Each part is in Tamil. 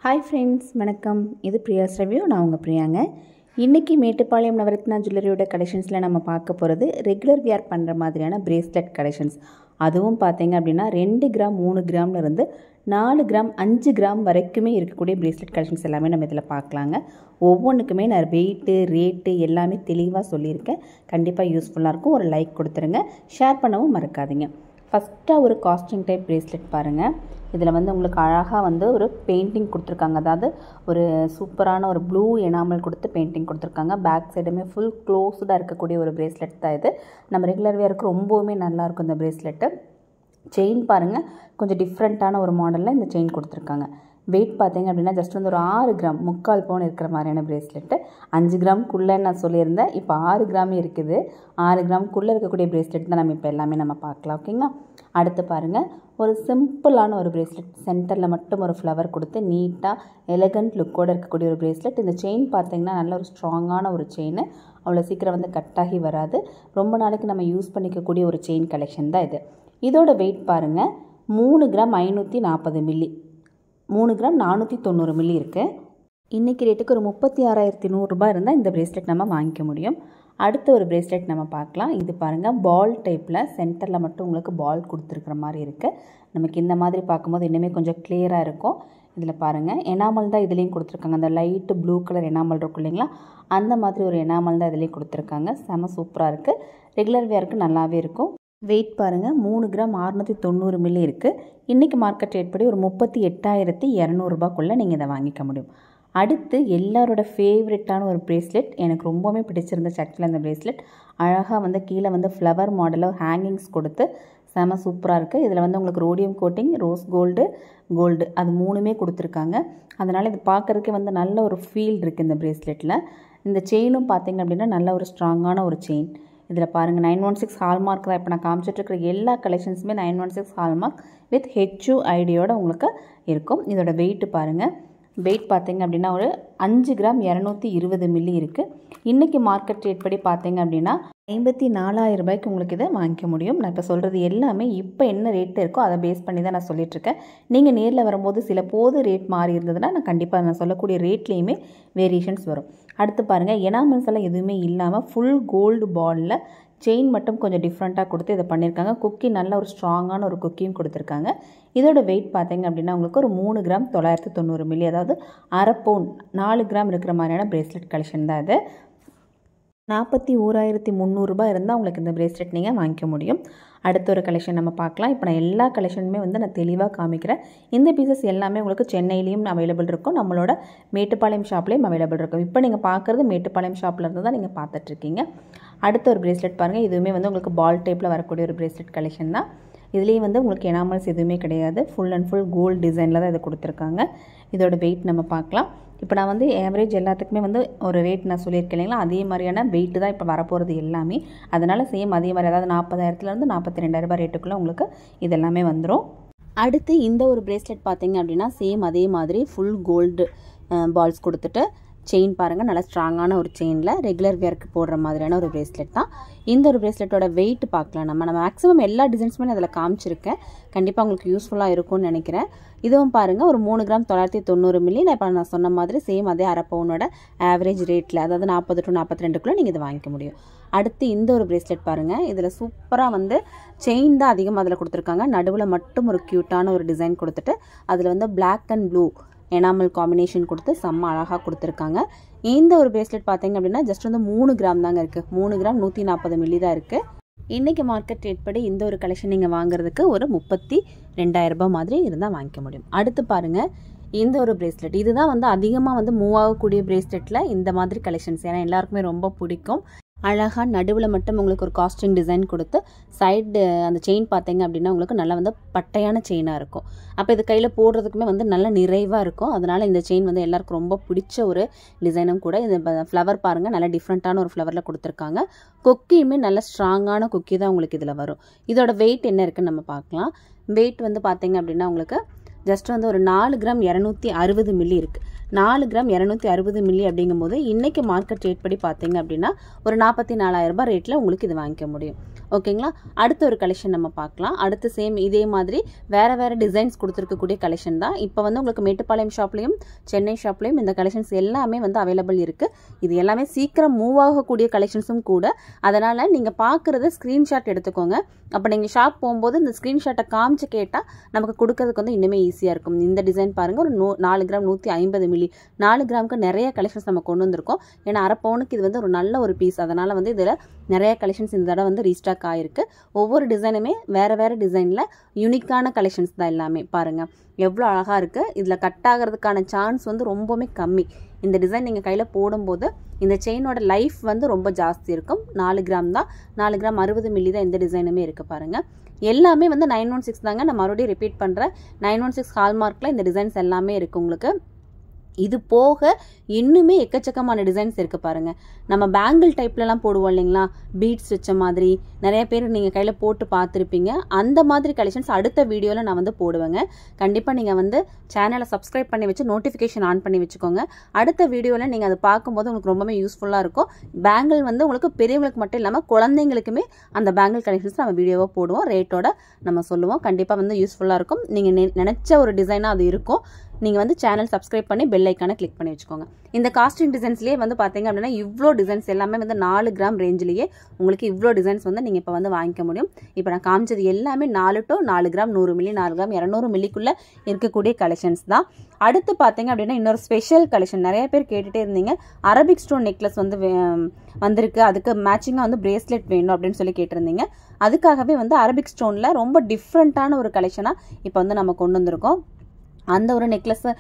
ஹாய் ஃப்ரெண்ட்ஸ், வணக்கம். இது பிரியாஸ் ரிவ்யூ. நான் உங்கள் பிரியாங்க. இன்றைக்கி மேட்டுப்பாளையம் நவரத்னா ஜுவல்லரியோட கலெக்ஷன்ஸில் நம்ம பார்க்க போகிறது ரெகுலர் வியர் பண்ணுற மாதிரியான பிரேஸ்லெட் கலெக்ஷன்ஸ். அதுவும் பார்த்தீங்க அப்படின்னா 2 கிராம் 3 கிராம்லேருந்து 4 கிராம் 5 கிராம் வரைக்குமே இருக்கக்கூடிய பிரேஸ்லெட் கலெக்ஷன்ஸ் எல்லாமே நம்ம இதில் பார்க்கலாங்க. ஒவ்வொன்றுக்குமே நான் வெயிட்டு ரேட்டு எல்லாமே தெளிவாக சொல்லியிருக்கேன். கண்டிப்பாக யூஸ்ஃபுல்லாக இருக்கும். ஒரு லைக் கொடுத்துருங்க, ஷேர் பண்ணவும் மறக்காதீங்க. ஃபஸ்ட்டாக ஒரு காஸ்டிங் டைப் பிரேஸ்லெட் பாருங்கள். இதில் வந்து உங்களுக்கு அழகாக ஒரு பெயிண்டிங் கொடுத்துருக்காங்க. அதாவது ஒரு சூப்பரான ஒரு ப்ளூ எனாமல் கொடுத்து பெயிண்டிங் கொடுத்துருக்காங்க. பேக் சைடுமே ஃபுல் க்ளோஸ்டாக இருக்கக்கூடிய ஒரு பிரேஸ்லெட் தான் இது. நம்ம ரெகுலர் வேருக்கு ரொம்பவுமே நல்லாயிருக்கும் இந்த பிரேஸ்லெட்டு. செயின் பாருங்கள், கொஞ்சம் டிஃப்ரெண்ட்டான ஒரு மாடலில் இந்த செயின் கொடுத்துருக்காங்க. வெயிட் பார்த்தீங்க அப்படின்னா ஜஸ்ட் வந்து ஒரு 6 கிராம் 3/4 பவுன் இருக்கிற மாதிரியான பிரேஸ்லெட்டு. 5 கிராம்குள்ளே நான் சொல்லியிருந்தேன், இப்போ 6 கிராமே இருக்குது. 6 கிராம்குள்ளே இருக்கக்கூடிய பிரேஸ்லெட் தான் நம்ம இப்போ எல்லாமே நம்ம பார்க்கலாம். ஓகேங்களா? அடுத்து பாருங்கள், ஒரு சிம்பிளான ஒரு பிரேஸ்லெட். சென்டரில் மட்டும் ஒரு ஃப்ளவர் கொடுத்து நீட்டாக எலகண்ட் லுக்கோடு இருக்கக்கூடிய ஒரு பிரேஸ்லெட். இந்த செயின் பார்த்தீங்கன்னா நல்ல ஒரு ஸ்ட்ராங்கான ஒரு செயின். அவ்வளோ சீக்கிரம் வந்து கட்டாகி வராது. ரொம்ப நாளைக்கு நம்ம யூஸ் பண்ணிக்கக்கூடிய ஒரு செயின் கலெக்ஷன் தான் இது. இதோட வெயிட் பாருங்கள், 3 கிராம் 540 மில்லி, 3 கிராம் 490 மில்லி இருக்குது. இன்றைக்கி ரேட்டுக்கு ஒரு 36,100 ரூபாய் இருந்தால் இந்த பிரேஸ்லெட் நம்ம வாங்கிக்க முடியும். அடுத்த ஒரு பிரேஸ்லெட் நம்ம பார்க்கலாம். இது பாருங்கள், பால் டைப்பில் சென்டரில் மட்டும் உங்களுக்கு பால் கொடுத்துருக்குற மாதிரி இருக்குது. நமக்கு இந்த மாதிரி பார்க்கும்போது இன்னுமே கொஞ்சம் கிளியராக இருக்கும். இதில் பாருங்கள், எனாமல் தான் இதுலேயும் கொடுத்துருக்காங்க. அந்த லைட்டு ப்ளூ கலர் எனாமல் இருக்கும் இல்லைங்களா, அந்த மாதிரி ஒரு எனாமல் தான் இதுலேயும் கொடுத்துருக்காங்க. செம சூப்பராக இருக்குது. ரெகுலர் வேருக்கு நல்லாவே இருக்கும். வெயிட் பாருங்கள், 3 கிராம் 690 மில்லி இருக்குது. இன்றைக்கி மார்க்கெட் ரேட் படி ஒரு 38,200 ரூபாய்க்குள்ளே நீங்கள் இதை வாங்கிக்க முடியும். அடுத்து எல்லாரோட ஃபேவரட்டான ஒரு பிரேஸ்லெட். எனக்கு ரொம்பவுமே பிடிச்சிருந்துச்சு ஆக்சுவலாக இந்த பிரேஸ்லெட். அழகாக வந்து கீழே வந்து ஃப்ளவர் மாடலில் ஹேங்கிங்ஸ் கொடுத்து செம சூப்பராக இருக்குது. இதில் வந்து உங்களுக்கு ரோடியம் கோட்டிங், ரோஸ் கோல்டு அது 3மே கொடுத்துருக்காங்க. அதனால் இது பார்க்குறதுக்கே வந்து நல்ல ஒரு ஃபீல் இருக்குது இந்த பிரேஸ்லெட்டில். இந்த செயினும் பார்த்திங்க அப்படின்னா நல்ல ஒரு ஸ்ட்ராங்கான ஒரு செயின். இதில் பாருங்கள், 916 ஹால்மார்க் தான். இப்போ நான் காமிச்சிட்ருக்கிற எல்லா கலெக்ஷன்ஸுமே 916 ஹால்மார்க் வித் HUID உங்களுக்கு இருக்கும். இதோட வெயிட்டு பாருங்கள், வெயிட் பார்த்திங்க அப்படின்னா ஒரு 5 கிராம் 220 மில்லி இருக்குது. இன்றைக்கி மார்க்கெட் ரேட் படி பார்த்திங்க அப்படின்னா 54,000 ரூபாய்க்கு உங்களுக்கு இதை வாங்கிக்க முடியும். நான் இப்போ சொல்கிறது எல்லாமே இப்போ என்ன ரேட்டு இருக்கோ அதை பேஸ் பண்ணி தான் நான் சொல்லிகிட்ருக்கேன். நீங்கள் நேரில் வரும்போது சில போது ரேட் மாறி இருந்ததுன்னா நான் கண்டிப்பாக நான் சொல்லக்கூடிய ரேட்லேயுமே வேரியேஷன்ஸ் வரும். அடுத்து பாருங்கள், எனாமல்ஸ் எல்லாம் எதுவுமே இல்லாமல் ஃபுல் கோல்டு பாலில் செயின் மட்டும் கொஞ்சம் டிஃப்ரெண்ட்டாக கொடுத்து இதை பண்ணியிருக்காங்க. குக்கி நல்ல ஒரு ஸ்ட்ராங்கான ஒரு குக்கியும் கொடுத்துருக்காங்க. இதோட வெயிட் பார்த்தீங்க அப்படின்னா உங்களுக்கு ஒரு 3 கிராம் 990 மில்லி, அதாவது அரை பவுன் 4 கிராம் இருக்கிற மாதிரியான பிரேஸ்லெட் கலெக்ஷன் தான் இது. 41,300 ரூபாய் இருந்தால் உங்களுக்கு இந்த பிரேஸ்லெட் நீங்கள் வாங்கிக்க முடியும். அடுத்த ஒரு கலெக்ஷன் நம்ம பார்க்கலாம். இப்போ நான் எல்லா கலெக்ஷனுமே வந்து நான் தெளிவாக காமிக்கிறேன். இந்த பீசஸ் எல்லாமே உங்களுக்கு சென்னையிலையும் அவைலபிள் இருக்கும், நம்மளோட மேட்டுப்பாளையம் ஷாப்லேயும் அவைலபிள் இருக்கும். இப்போ நீங்கள் பார்க்குறது மேட்டுப்பாளையம் ஷாப்பில் இருந்து தான் நீங்கள் பார்த்துட்ருக்கீங்க. அடுத்த ஒரு பிரேஸ்லெட் பாருங்கள். இதுவுமே வந்து உங்களுக்கு பால் டைப்பில் வரக்கூடிய ஒரு பிரேஸ்லெட் கலெக்ஷன் தான். இதுலேயும் வந்து உங்களுக்கு எனாமல்ஸ் எதுவுமே கிடையாது. ஃபுல் அண்ட் ஃபுல் கோல்டு டிசைனில் தான் இதை கொடுத்துருக்காங்க. இதோட வெயிட் நம்ம பார்க்கலாம். இப்போ நான் வந்து ஆவரேஜ் எல்லாத்துக்குமே வந்து ஒரு ரேட் நான் சொல்லியிருக்கேன் இல்லைங்களா, அதே மாதிரியான வெயிட்டு தான் இப்போ வரப்போகிறது எல்லாமே. அதனால் சேம் அதே மாதிரி, அதாவது 40,000 42,000 ரூபாய் ரேட்டுக்குள்ளே உங்களுக்கு இதெல்லாமே வந்துடும். அடுத்து இந்த ஒரு பிரேஸ்லெட் பார்த்தீங்க அப்படின்னா சேம் அதே மாதிரி ஃபுல் கோல்டு பால்ஸ் கொடுத்துட்டு செயின் பாருங்கள், நல்லா ஸ்ட்ராங்கான ஒரு செயினில் ரெகுலர் வேருக்கு போடுற மாதிரியான ஒரு பிரேஸ்லெட் தான். இந்த ஒரு பிரேஸ்லெட்டோட வெயிட் பார்க்கலாம். நம்ம மேக்ஸிமம் எல்லா டிசைன்ஸுமே நான் அதில் காமிச்சிருக்கேன். கண்டிப்பாக உங்களுக்கு யூஸ்ஃபுல்லாக இருக்கும்னு நினைக்கிறேன். இதுவும் பாருங்கள், ஒரு 3 கிராம் 990 மில்லி. இப்போ நான் சொன்ன மாதிரி சேம் அதே அரை பவுனோட ஆவரேஜ் ரேட்டில், அதாவது 40 to 42க்குள்ளே நீங்கள் இதை வாங்கிக்க முடியும். அடுத்து இந்த ஒரு பிரேஸ்லெட் பாருங்கள். இதில் சூப்பராக வந்து செயின் தான் அதிகமாக அதில் கொடுத்துருக்காங்க. நடுவில் மட்டும் ஒரு க்யூட்டான ஒரு டிசைன் கொடுத்துட்டு அதில் வந்து black and blue enamel combination கொடுத்து செம்ம அழகாக கொடுத்துருக்காங்க. இந்த ஒரு பிரேஸ்லெட் பார்த்தீங்க அப்படின்னா ஜஸ்ட் வந்து 3 கிராம் தாங்க இருக்குது. 3 கிராம் 140 மில்லி தான் இருக்குது. இன்றைக்கி மார்க்கெட் ரேட் படி இந்த ஒரு கலெக்ஷன் நீங்கள் வாங்குறதுக்கு ஒரு 32,000 ரூபாய் மாதிரி இருந்தால் வாங்கிக்க முடியும். அடுத்து பாருங்கள், இந்த ஒரு பிரேஸ்லெட். இதுதான் வந்து அதிகமாக வந்து மூவ் ஆகக்கூடிய பிரேஸ்லெட்டில் இந்த மாதிரி கலெக்ஷன்ஸ். ஏன்னா எல்லாருக்குமே ரொம்ப பிடிக்கும். அழகாக நடுவில் மட்டும் உங்களுக்கு ஒரு காஸ்டிங் டிசைன் கொடுத்து சைடு அந்த செயின் பார்த்தீங்க அப்படின்னா உங்களுக்கு நல்லா வந்து பட்டையான செயினாக இருக்கும். அப்போ இது கையில் போடுறதுக்குமே வந்து நல்ல நிறைவாக இருக்கும். அதனால் இந்த செயின் வந்து எல்லாருக்கும் ரொம்ப பிடிச்ச ஒரு டிசைனும் கூட. இந்த ஃப்ளவர் பாருங்கள், நல்லா டிஃப்ரெண்ட்டான ஒரு ஃப்ளவரில் கொடுத்துருக்காங்க. கொக்கியுமே நல்ல ஸ்ட்ராங்கான கொக்கி தான் உங்களுக்கு இதில் வரும். இதோட வெயிட் என்ன இருக்குன்னு நம்ம பார்க்கலாம். வெயிட் வந்து பார்த்தீங்க அப்படின்னா உங்களுக்கு ஜஸ்ட் வந்து ஒரு 4 கிராம் 260 மில்லி இருக்குது. 4 கிராம் 260 மில்லி அப்படிங்கும்போது இன்றைக்கி மார்க்கெட் ரேட் படி பார்த்தீங்க அப்படின்னா ஒரு 44,000 ரூபாய் ரேட்டில் உங்களுக்கு இது வாங்கிக்க முடியும். ஓகேங்களா. அடுத்த ஒரு கலெக்ஷன் நம்ம பார்க்கலாம். அடுத்து சேம் இதே மாதிரி வேறு டிசைன்ஸ் கொடுத்துருக்கக்கூடிய கலெக்ஷன் தான். இப்போ வந்து உங்களுக்கு மேட்டுப்பாளையம் ஷாப்லேயும் சென்னை ஷாப்லேயும் இந்த கலெக்ஷன்ஸ் எல்லாமே வந்து அவைலபிள் இருக்குது. இது எல்லாமே சீக்கிரம் மூவ் ஆகக்கூடிய கலெக்ஷன்ஸும் கூட. அதனால் நீங்கள் பார்க்குறத ஸ்க்ரீன்ஷாட் எடுத்துக்கோங்க. அப்போ நீங்கள் ஷாப் போகும்போது இந்த ஸ்க்ரீன்ஷாட்டை காமிச்சு கேட்டால் நமக்கு கொடுக்கறதுக்கு வந்து இன்னுமே ஈஸியாக இருக்கும். இந்த டிசைன் பாருங்கள், ஒரு 4 கிராம் 150 மில்லி 4 கிராமுக்கு நிறைய கலெக்ஷன்ஸ் நம்ம கொண்டு வந்திருக்கோம். ஏன்னா அரை பவுனுக்கு இது வந்து ஒரு நல்ல ஒரு பீஸ். அதனால் வந்து இதில் நிறைய கலெக்ஷன்ஸ் இந்த தடவை வந்து ரீஸ்டாக் ஆகிருக்கு. ஒவ்வொரு டிசைனுமே வேறு டிசைனில் யூனிக்கான கலெக்ஷன்ஸ் தான் எல்லாமே. பாருங்கள் எவ்வளோ அழகாக இருக்குது. இதில் கட் ஆகிறதுக்கான சான்ஸ் வந்து ரொம்பவுமே கம்மி. இந்த டிசைன் நீங்கள் கையில் போடும்போது இந்த செயினோட லைஃப் வந்து ரொம்ப ஜாஸ்தி இருக்கும். 4 கிராம் தான், 4 கிராம் 60 மில்லி தான் இந்த டிசைனுமே இருக்குது. பாருங்கள் எல்லாமே வந்து 916 தாங்க. நான் மறுபடியும் ரிப்பீட் பண்ணுறேன், 916 ஹால்மார்க்கில் இந்த டிசைன்ஸ் எல்லாமே இருக்குது உங்களுக்கு. இது போக இன்னுமே எக்கச்சக்கமான டிசைன்ஸ் இருக்குது பாருங்கள். நம்ம பேங்கிள் டைப்லலாம் போடுவோம் இல்லைங்களா, பீட்ஸ் வச்ச மாதிரி நிறைய பேர் நீங்கள் கையில் போட்டு பார்த்துருப்பீங்க. அந்த மாதிரி கலெக்ஷன்ஸ் அடுத்த வீடியோவில் நான் வந்து போடுவேங்க. கண்டிப்பாக நீங்கள் வந்து சேனலை சப்ஸ்கிரைப் பண்ணி வச்சு நோட்டிஃபிகேஷன் ஆன் பண்ணி வச்சுக்கோங்க. அடுத்த வீடியோவில் நீங்கள் அதை பார்க்கும்போது உங்களுக்கு ரொம்பவே யூஸ்ஃபுல்லாக இருக்கும். பேங்கிள் வந்து உங்களுக்கு பெரியவங்களுக்கு மட்டும் இல்லாமல் குழந்தைங்களுக்குமே அந்த பேங்கிள் கலெக்ஷன்ஸ் நம்ம வீடியோவாக போடுவோம், ரேட்டோட நம்ம சொல்லுவோம். கண்டிப்பாக வந்து யூஸ்ஃபுல்லாக இருக்கும். நீங்கள் நினச்ச ஒரு டிசைனாக அது இருக்கும். நீங்கள் வந்து சேனல் சப்ஸ்கிரைப் பண்ணி பெல் ஐக்கானை கிளிக் பண்ணி வச்சுக்கோங்க. இந்த காஸ்டிங் டிசைன்ஸ்லேயே வந்து பார்த்தீங்க அப்படின்னா இவ்வளோ டிசைன்ஸ் எல்லாமே வந்து 4 கிராம் ரேஞ்சிலேயே உங்களுக்கு இவ்வளோ டிசைன்ஸ் வந்து நீங்கள் இப்போ வந்து வாங்கிக்க முடியும். இப்போ நான் காமிச்சது எல்லாமே 4 to 4 கிராம் 100 மில்லி 4 கிராம் 200 மில்லிக்குள்ளே இருக்கக்கூடிய கலெக்ஷன்ஸ் தான். அடுத்து பார்த்தீங்க அப்படின்னா இன்னொரு ஸ்பெஷல் கலெக்ஷன் நிறைய பேர் கேட்டுகிட்டே இருந்தீங்க. அரபிக் ஸ்டோன் நெக்லஸ் வந்து வந்திருக்கு, அதுக்கு மேட்சிங்காக வந்து பிரேஸ்லெட் வேணும் அப்படின்னு சொல்லி கேட்டிருந்தீங்க. அதுக்காகவே வந்து அரபிக் ஸ்டோனில் ரொம்ப டிஃப்ரெண்ட்டான ஒரு கலெக்ஷனாக இப்போ வந்து நம்ம கொண்டு வந்திருக்கோம். அந்த ஒரு நெக்லஸை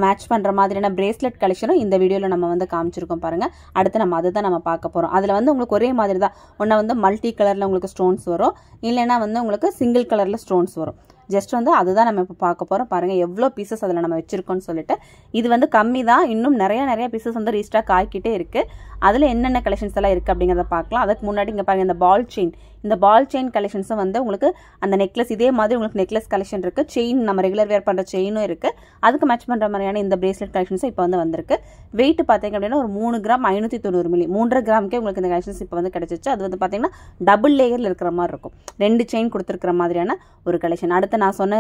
மேட்ச் பண்ணுற மாதிரியான பிரேஸ்லெட் கலெக்ஷனும் இந்த வீடியோவில் நம்ம வந்து காமிச்சிருக்கோம் பாருங்கள். அடுத்து நம்ம அதை தான் நம்ம பார்க்க போகிறோம். அதில் வந்து உங்களுக்கு ஒரே மாதிரி தான், ஒன்று வந்து மல்டி கலரில் உங்களுக்கு ஸ்டோன்ஸ் வரும், இல்லைன்னா வந்து உங்களுக்கு சிங்கிள் கலரில் ஸ்டோன்ஸ் வரும். ஜஸ்ட் வந்து அதுதான் நம்ம இப்போ பார்க்க போகிறோம். பாருங்கள் எவ்வளோ பீசஸ் அதில் நம்ம வச்சுருக்கோம்னு சொல்லிட்டு. இது வந்து கம்மி தான், இன்னும் நிறைய பீசஸ் வந்து ரீஸ்டாக் ஆகிக்கிட்டே இருக்குது. அதில் என்னென்ன கலெக்ஷன்ஸ் எல்லாம் இருக்குது அப்படிங்கிறத பார்க்கலாம். அதுக்கு முன்னாடி இங்கே பாருங்கள், இந்த பால் செயின் கலெக்ஷன்ஸும் வந்து உங்களுக்கு அந்த நெக்லஸ் இதே மாதிரி உங்களுக்கு நெக்லஸ் கலெக்ஷன் இருக்குது. செயின் நம்ம ரெகுலர் வேர் பண்ணுற செயினும் இருக்குது. அதுக்கு மேட்ச் பண்ணுற மாதிரியான இந்த பிரேஸ்லெட் கலெக்ஷன்ஸும் இப்போ வந்து வந்திருக்கு. வெயிட் பார்த்தீங்க அப்படின்னா ஒரு 3 கிராம் 590 மில்லி 3.5 கிராமுக்கே உங்களுக்கு இந்த கலெக்ஷன்ஸ் இப்போ வந்து கிடச்சிச்சு. அது வந்து பார்த்தீங்கன்னா டபுள் லேயரில் இருக்கிற மாதிரி இருக்கும், 2 செயின் கொடுத்துருக்கிற மாதிரியான ஒரு கலெக்ஷன். அடுத்து நான் சொன்ன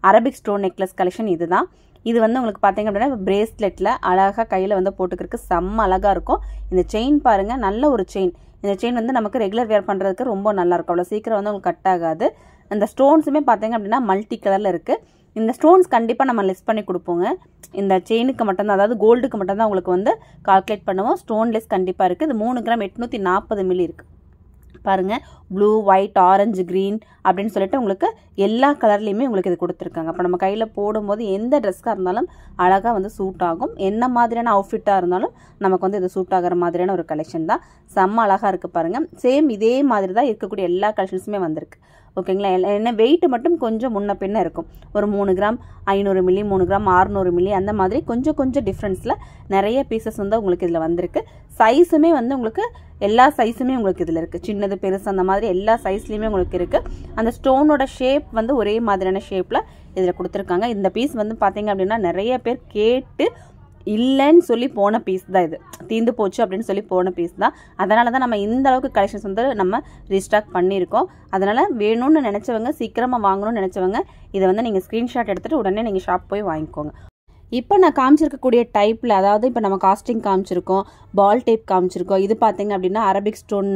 அரபிக் ஸ்டோன் நெக்லஸ் கலெக்ஷன் இதுதான். இது வந்து உங்களுக்கு பார்த்தீங்க அப்படின்னா பிரேஸ்லெட்டில் அழகாக கையில் வந்து போட்டுக்கிறதுக்கு செம்ம அழகாக இருக்கும். இந்த செயின் பாருங்கள், நல்ல ஒரு செயின். இந்த செயின் வந்து நமக்கு ரெகுலர் வேர் பண்ணுறதுக்கு ரொம்ப நல்லாயிருக்கும். அவ்வளோ சீக்கிரம் வந்து உங்களுக்கு கட் ஆகாது. இந்த ஸ்டோன்ஸுமே பார்த்தீங்க அப்படின்னா மல்டி கலரில் இருக்குது. இந்த ஸ்டோன்ஸ் கண்டிப்பாக நம்ம லெஸ் பண்ணி கொடுப்போங்க. இந்த செயினுக்கு மட்டும்தான், அதாவது கோல்டுக்கு மட்டும்தான் உங்களுக்கு வந்து கால்குலேட் பண்ணுவோம். ஸ்டோன்லெஸ் கண்டிப்பாக இருக்குது. இது 3 கிராம் 840 மில்லி இருக்குது. பாருங்கள், ப்ளூ, ஒயிட், ஆரஞ்சு, க்ரீன் அப்படின்னு சொல்லிட்டு உங்களுக்கு எல்லா கலர்லேயுமே உங்களுக்கு இது கொடுத்துருக்காங்க. அப்போ நம்ம கையில் போடும்போது எந்த ட்ரெஸ்ஸாக இருந்தாலும் அழகாக வந்து சூட் ஆகும். என்ன மாதிரியான அவுட்ஃபிட்டாக இருந்தாலும் நமக்கு வந்து இது சூட் ஆகிற மாதிரியான ஒரு கலெக்ஷன் தான். செம்ம அழகாக இருக்குது பாருங்கள். சேம் இதே மாதிரி தான் இருக்கக்கூடிய எல்லா கலெக்ஷன்ஸுமே வந்திருக்கு. ஓகேங்களா. என்ன வெயிட் மட்டும் கொஞ்சம் முன்ன பின்ன இருக்கும். ஒரு 3 கிராம் 500 மில்லி 3 கிராம் 600 மில்லி அந்த மாதிரி கொஞ்சம் டிஃப்ரென்ஸில் நிறைய பீசஸ் வந்து உங்களுக்கு இதில் வந்திருக்கு. சைஸுமே வந்து உங்களுக்கு எல்லா சைஸுமே உங்களுக்கு இதில் இருக்குது. சின்னது பெருசு அந்த மாதிரி எல்லா சைஸ்லேயுமே உங்களுக்கு இருக்குது. அந்த ஸ்டோனோட ஷேப் வந்து ஒரே மாதிரியான ஷேப்பில் இதில் கொடுத்துருக்காங்க. இந்த பீஸ் வந்து பார்த்தீங்க அப்படின்னா நிறைய பேர் கேட்டு இல்லைன்னு சொல்லி போன பீஸ் தான். இது தீந்து போச்சு அப்படின்னு சொல்லி போன பீஸ் தான். அதனால தான் நம்ம இந்த அளவுக்கு கலெக்ஷன்ஸ் வந்து நம்ம ரீஸ்டாக் பண்ணியிருக்கோம். அதனால் வேணும்னு நினச்சவங்க, சீக்கிரமாக வாங்கணும்னு நினச்சவங்க இதை வந்து நீங்கள் ஸ்க்ரீன்ஷாட் எடுத்துகிட்டு உடனே நீங்கள் ஷாப் போய் வாங்கிக்கோங்க. இப்போ நான் காமிச்சிருக்கக்கூடிய டைப்பில், அதாவது இப்போ நம்ம காஸ்டிங் காமிச்சிருக்கோம், பால் டைப் காமிச்சிருக்கோம். இது பார்த்தீங்க அப்படின்னா அரபிக் ஸ்டோன்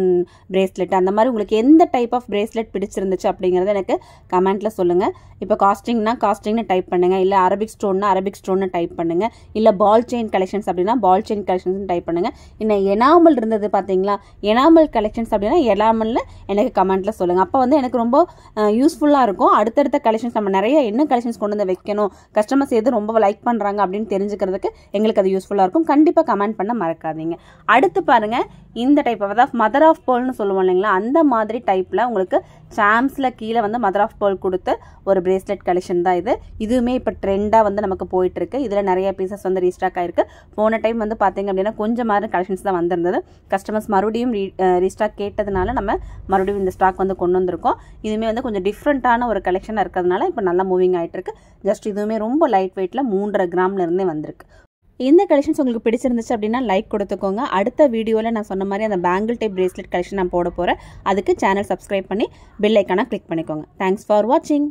பிரேஸ்லெட். அந்த மாதிரி உங்களுக்கு எந்த டைப் ஆஃப் பிரேஸ்லெட் பிடிச்சிருந்துச்சு அப்படிங்கிறத எனக்கு கமெண்ட்டில் சொல்லுங்கள். இப்போ காஸ்டிங்னு டைப் பண்ணுங்கள், இல்லை அரபிக் ஸ்டோன்னு டைப் பண்ணுங்கள், இல்லை பால் செயின் கலெக்ஷன்ஸ் அப்படின்னா பால் செயின் கலெக்ஷன்ஸ் டைப் பண்ணுங்கள். இன்னும் எனாமல் இருந்தது பார்த்தீங்களா, எனாமல் கலெக்ஷன்ஸ் அப்படின்னா எனாமல்னு எனக்கு கமெண்ட்டில் சொல்லுங்கள். அப்போ வந்து எனக்கு ரொம்ப யூஸ்ஃபுல்லாக இருக்கும். அடுத்தடுத்த கலெக்ஷன்ஸ் நம்ம நிறைய என்ன கலெக்ஷன்ஸ் கொண்டு வந்து வைக்கணும், கஸ்டமர்ஸ் எது ரொம்ப லைக் பண்ணுறாங்க அப்படின்னு தெரிஞ்சுக்கிறதுக்கு எங்களுக்கு அது யூஸ்ஃபுல்லாக இருக்கும். கண்டிப்பாக கமெண்ட் பண்ண மறக்காதீங்க. அடுத்து பாருங்க, இந்த டைப் அதாவது மதர் ஆஃப் பேர்ல்னு சொல்லுவோம் இல்லைங்களா, அந்த மாதிரி டைப்பில் உங்களுக்கு சாம்ஸில் கீழே வந்து மதர் ஆஃப் பேர்ல் கொடுத்து ஒரு பிரேஸ்லெட் கலெக்ஷன் தான் இது. இதுவுமே இப்போ ட்ரெண்டாக வந்து நமக்கு போயிட்டு இருக்கு. இதில் நிறைய பீசஸ் வந்து ரீஸ்டாக் ஆயிருக்கு. போன டைம் வந்து பார்த்தீங்க அப்படின்னா கொஞ்சம் மாதிரி கலெக்ஷன்ஸ் தான் வந்திருந்தது. கஸ்டமர்ஸ் மறுபடியும் ரீஸ்டாக் கேட்டதுனால நம்ம மறுபடியும் இந்த ஸ்டாக் வந்து கொண்டு வந்திருக்கோம். இதுவுமே வந்து கொஞ்சம் டிஃப்ரெண்ட்டான ஒரு கலெக்ஷனாக இருக்கிறதுனால இப்போ நல்லா மூவிங் ஆகிட்டு இருக்கு. ஜஸ்ட் இதுவுமே ரொம்ப லைட் வெயிட்டில் 3.5 கிராம்ல இருந்தே வந்திருக்கு. இந்த கலெக்ஷன்ஸ் உங்களுக்கு பிடிச்சிருந்துச்சு அப்படின்னா லைக் கொடுத்துக்கோங்க. அடுத்த வீடியோவில் நான் சொன்ன மாதிரி அந்த பேங்கிள் டைப் பிரேஸ்லெட் கலெக்ஷன் நான் போட போகிறேன். அதுக்கு சேனல் சப்ஸ்கிரைப் பண்ணி பெல் ஐக்கானை கிளிக் பண்ணிக்கோங்க. தேங்க்ஸ் ஃபார் வாட்சிங்.